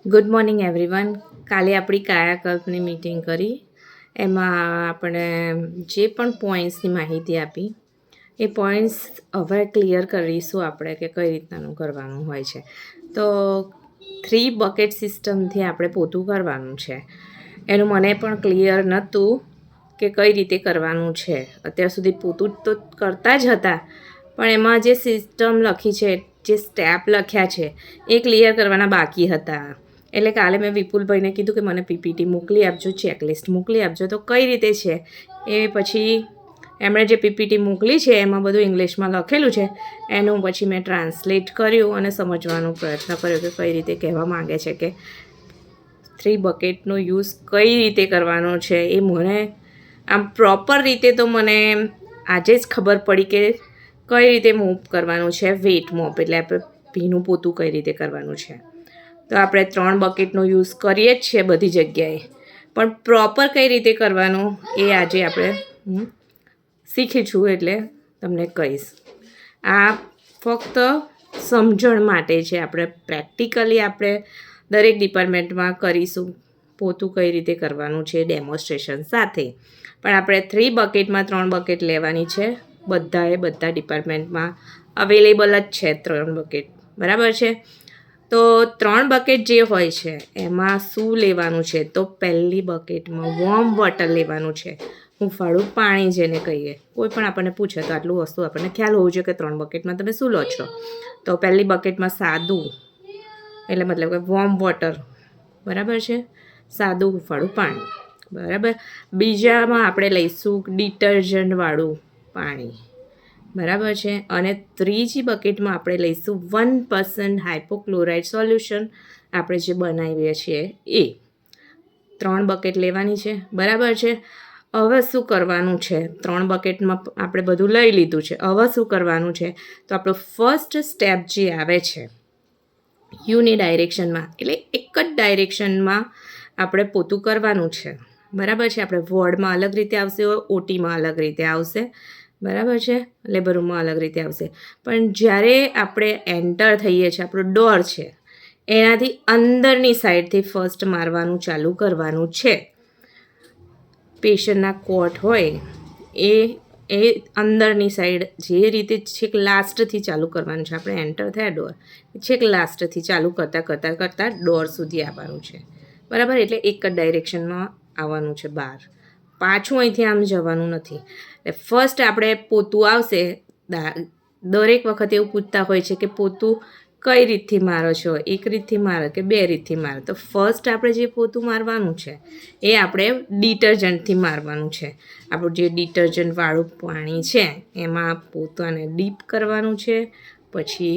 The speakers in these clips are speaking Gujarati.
Good morning everyone. કાલે આપણી કાયાકલ્પની મીટિંગ કરી. એમાં આપણે જે પણ પોઈન્ટ્સની માહિતી આપી એ પોઈન્ટ્સ હવે ક્લિયર કરીશું આપણે કે કઈ રીતનાનું કરવાનું હોય છે. તો 3 બકેટ સિસ્ટમથી આપણે પોતું કરવાનું છે. એનું મને પણ ક્લિયર નહોતું કે કઈ રીતે કરવાનું છે. અત્યાર સુધી પોતું તો કરતા જ હતા, પણ એમાં જે સિસ્ટમ લખી છે, જે સ્ટેપ લખ્યા છે એ ક્લિયર કરવાના બાકી હતા. એટલે કાલે મેં વિપુલભાઈને કીધું કે મને પીપીટી મોકલી આપજો, ચેકલિસ્ટ મોકલી આપજો. તો કઈ રીતે છે એ પછી એમણે જે પીપીટી મોકલી છે એમાં બધું ઇંગ્લિશમાં લખેલું છે. એનું પછી મેં ટ્રાન્સલેટ કર્યું અને સમજવાનો પ્રયત્ન કર્યો કે કઈ રીતે કહેવા માગે છે કે 3 બકેટનો યુઝ કઈ રીતે કરવાનો છે. એ મને આમ પ્રોપર રીતે તો મને આજે જ ખબર પડી કે કઈ રીતે મોપ કરવાનું છે. વેટ મોપ એટલે આપણે ભીનું પોતું કઈ રીતે કરવાનું છે. તો આપણે 3 બકેટનો યુઝ કરીએ જ છીએ બધી જગ્યાએ, પણ પ્રોપર કઈ રીતે કરવાનું એ આજે આપણે શીખી છું, એટલે તમને કહીશ. આ ફક્ત સમજણ માટે છે. આપણે પ્રેક્ટિકલી આપણે દરેક ડિપાર્ટમેન્ટમાં કરીશું પોતું કઈ રીતે કરવાનું છે ડેમોન્સ્ટ્રેશન સાથે. પણ આપણે 3 બકેટમાં 3 બકેટ લેવાની છે. બધા ડિપાર્ટમેન્ટમાં અવેલેબલ જ છે 3 બકેટ, બરાબર છે. તો 3 બકેટ જે હોય છે એમાં શું લેવાનું છે? તો પહેલી બકેટમાં વોર્મ વોટર લેવાનું છે. હુંફાળું પાણી જેને કહીએ. કોઈ પણ આપણને પૂછે તો આટલું વસ્તુ આપણને ખ્યાલ હોવું જોઈએ કે 3 બકેટમાં તમે શું લો છો. તો પહેલી બકેટમાં સાદું, એટલે મતલબ કે વોર્મ વોટર, બરાબર છે, સાદું હુંફાળું પાણી, બરાબર. બીજામાં આપણે લઈશું ડિટર્જન્ટવાળું પાણી, બરાબર છે. અને ત્રીજી બકેટમાં આપણે લઈશું 1% હાઇપોક્લોરાઇડ સોલ્યુશન, આપણે જે બનાવીએ છીએ એ. 3 બકેટ લેવાની છે, બરાબર છે. હવે શું કરવાનું છે? 3 બકેટમાં આપણે બધું લઈ લીધું છે. હવે શું કરવાનું છે? તો આપણો ફર્સ્ટ સ્ટેપ જે આવે છે યુની ડાયરેક્શનમાં, એટલે એક જ ડાયરેક્શનમાં આપણે પોતું કરવાનું છે, બરાબર છે. આપણે વોર્ડમાં અલગ રીતે આવશે, ઓટીમાં અલગ રીતે આવશે, બરાબર છે, લેબર રૂમમાં અલગ રીતે આવશે. પણ જ્યારે આપણે એન્ટર થઈએ છીએ, આપણો ડોર છે એનાથી અંદરની સાઈડથી ફર્સ્ટ મારવાનું ચાલુ કરવાનું છે. પેશન્ટના કોટ હોય એ અંદરની સાઈડ જે રીતે છેક લાસ્ટથી ચાલુ કરવાનું છે. આપણે એન્ટર થયા ડોર, છેક લાસ્ટથી ચાલુ કરતાં ડોર સુધી આવવાનું છે, બરાબર. એટલે એક જ ડાયરેક્શનમાં આવવાનું છે બહાર, પાછું અહીંથી આમ જવાનું નથી. એટલે ફર્સ્ટ આપણે પોતું આવશે. દરેક વખતે એવું પૂછતા હોય છે કે પોતું કઈ રીતથી મારો છો, એક રીતથી મારો કે 2 રીતથી મારો. તો ફર્સ્ટ આપણે જે પોતું મારવાનું છે એ આપણે ડિટર્જન્ટથી મારવાનું છે. આપણું જે ડિટર્જન્ટવાળું પાણી છે એમાં પોતાને ડીપ કરવાનું છે, પછી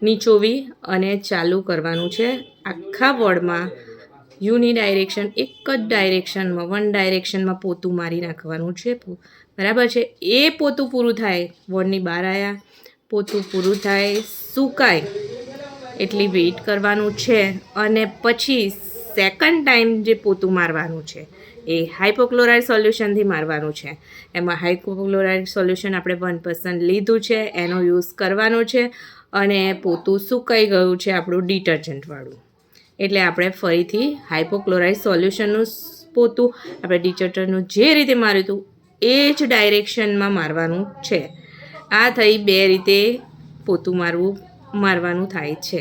નીચોવી અને ચાલુ કરવાનું છે. આખા વોર્ડમાં યુની ડાયરેક્શન, એક જ ડાયરેક્શનમાં, 1 ડાયરેક્શનમાં પોતું મારી નાખવાનું છે, બરાબર છે. એ પોતું પૂરું થાય, વોર્ડની બહાર આવ્યા, પોતું પૂરું થાય, સુકાય એટલી વેઇટ કરવાનું છે. અને પછી સેકન્ડ ટાઈમ જે પોતું મારવાનું છે એ હાઇપોક્લોરાઇડ સોલ્યુશનથી મારવાનું છે. એમાં હાઇપોક્લોરાઇડ સોલ્યુશન આપણે 1% લીધું છે, એનો યુઝ કરવાનો છે. અને પોતું સુકાઈ ગયું છે આપણું ડિટર્જન્ટવાળું, એટલે આપણે ફરીથી હાઇપોક્લોરાઇડ સોલ્યુશનનું પોતું આપણે ડિટર્જન્ટનું જે રીતે માર્યું હતું એ જ ડાયરેક્શનમાં મારવાનું છે. આ થઈ 2 રીતે પોતું મારવાનું થાય છે.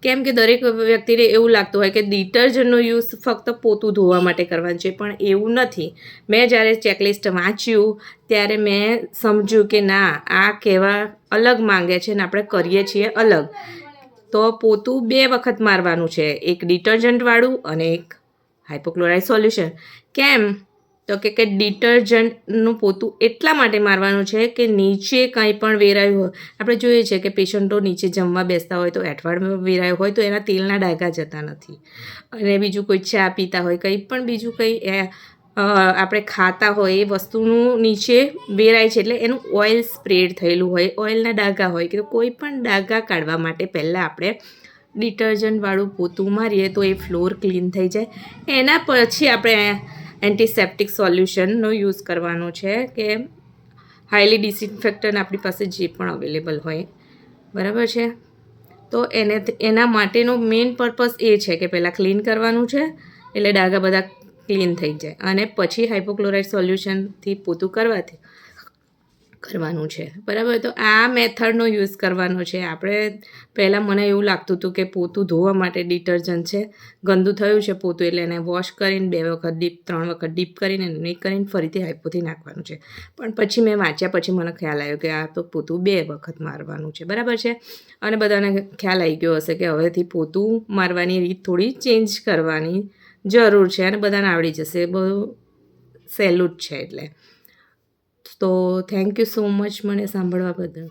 કેમ કે દરેક વ્યક્તિને એવું લાગતું હોય કે ડિટર્જન્ટનો યુઝ ફક્ત પોતું ધોવા માટે કરવાનું છે, પણ એવું નથી. મેં જ્યારે ચેકલિસ્ટ વાંચ્યું ત્યારે મેં સમજ્યું કે ના, આ કહેવા અલગ માંગે છે ને આપણે કરીએ છીએ અલગ. તો પોતું 2 વખત મારવાનું છે, એક ડિટર્જન્ટવાળું અને એક હાઇપોક્લોરાઇડ સોલ્યુશન. કેમ? તો કે ડિટર્જન્ટનું પોતું એટલા માટે મારવાનું છે કે નીચે કંઈ પણ વેરાયું હોય. આપણે જોઈએ છે કે પેશન્ટો નીચે જમવા બેસતા હોય તો એઠવાડમાં વેરાયું હોય તો એના તેલના ડાઘા જતા નથી. અને બીજું કોઈ ચા પીતા હોય, કંઈ પણ બીજું કંઈ આપણે ખાતા હોય એ વસ્તુનું નીચે વેરાય છે, એટલે એનું ઓઇલ સ્પ્રેડ થયેલું હોય, ઓઇલના ડાઘા હોય, કે કોઈ પણ ડાઘા કાઢવા માટે પહેલાં આપણે ડિટર્જન્ટવાળું પોતું મારીએ તો એ ફ્લોર ક્લીન થઈ જાય. એના પછી આપણે એન્ટિસેપ્ટિક સોલ્યુશનનો યુઝ કરવાનો છે, કે હાઈલી ડિસઇન્ફેક્ટન્ટ આપણી પાસે જે પણ અવેલેબલ હોય, બરાબર છે. તો એના માટેનો મેઇન પર્પઝ એ છે કે પહેલાં ક્લીન કરવાનું છે, એટલે ડાઘા બધા ક્લીન થઈ જાય, અને પછી હાઇપોક્લોરાઇડ સોલ્યુશનથી પોતું કરવાનું છે. બરાબર, તો આ મેથડનો યુઝ કરવાનો છે આપણે. પહેલાં મને એવું લાગતું હતું કે પોતું ધોવા માટે ડિટર્જન્ટ છે, ગંદુ થયું છે પોતું એટલે એને વોશ કરીને 2 વખત ડીપ 3 વખત ડીપ કરીને નહીં કરીને ફરીથી હાઇપોથી નાખવાનું છે. પણ પછી મેં વાંચ્યા પછી મને ખ્યાલ આવ્યો કે આ તો પોતું 2 વખત મારવાનું છે. બરાબર છે, અને બધાને ખ્યાલ આવી ગયો હશે કે હવેથી પોતું મારવાની રીત થોડી ચેન્જ કરવાની જરૂર છે, અને બધાને આવડી જશે. બહુ સહેલું જ છે એટલે. તો થેન્ક યુ સો મચ મને સાંભળવા બદલ.